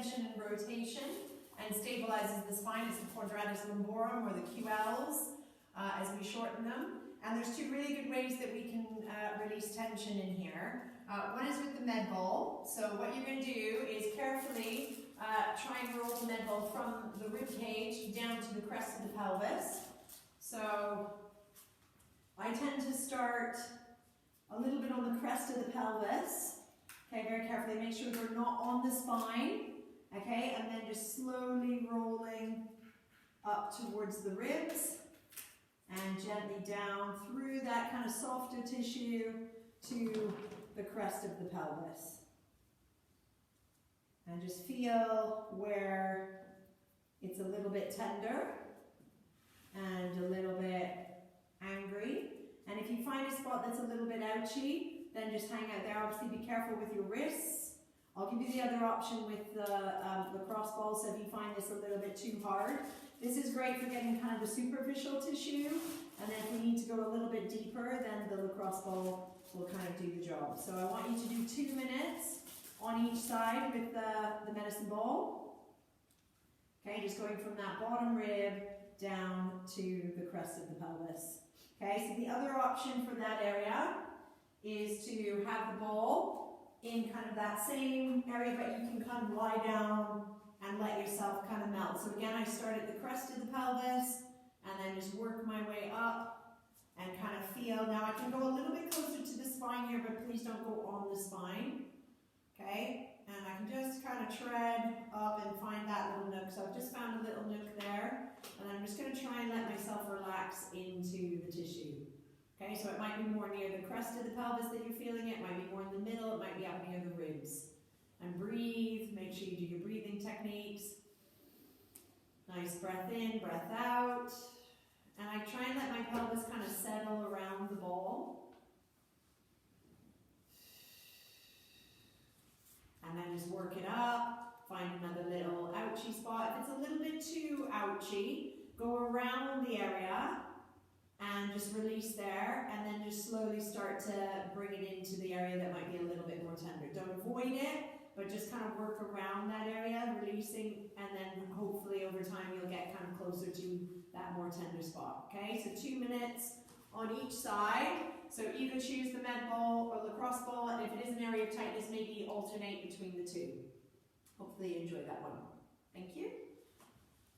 extension and rotation and stabilizes the spine. It's the Quadratus Lumborum, or the QLs, as we shorten them. And there's two really good ways that we can release tension in here. One is with the med ball. So what you're going to do is carefully try and roll the med ball from the rib cage down to the crest of the pelvis. So I tend to start a little bit on the crest of the pelvis. Okay, very carefully, make sure they're not on the spine. Okay, and then just slowly rolling up towards the ribs and gently down through that kind of softer tissue to the crest of the pelvis. And just feel where it's a little bit tender and a little bit angry. And if you find a spot that's a little bit ouchy, then just hang out there. Obviously be careful with your wrists. I'll give you the other option with the lacrosse ball, so if you find this a little bit too hard. This is great for getting kind of the superficial tissue, and then if we need to go a little bit deeper, then the lacrosse ball will kind of do the job. So I want you to do 2 minutes on each side with the medicine ball. Okay, just going from that bottom rib down to the crest of the pelvis. Okay, so the other option for that area is to have the ball in kind of that same area, but you can kind of lie down and let yourself kind of melt. So again, I start at the crest of the pelvis and then just work my way up and kind of feel. Now I can go a little bit closer to the spine here, but please don't go on the spine. Okay, and I can just kind of tread up and find that little nook. So I've just found a little nook there, and I'm just going to try and let myself relax into the tissue. Okay, so it might be more near the crest of the pelvis that you're feeling it, might be more in the middle, it might be up near the ribs. And breathe, make sure you do your breathing techniques. Nice breath in, breath out. And I try and let my pelvis kind of settle around the ball. And then just work it up, find another little ouchy spot. If it's a little bit too ouchy, go around the area and just release there, and then just slowly start to bring it into the area that might be a little bit more tender. Don't avoid it, but just kind of work around that area, releasing, and then hopefully over time you'll get kind of closer to that more tender spot. Okay, so 2 minutes on each side. So either choose the med ball or lacrosse ball, and if it is an area of tightness, maybe alternate between the two. Hopefully you enjoyed that one. Thank you.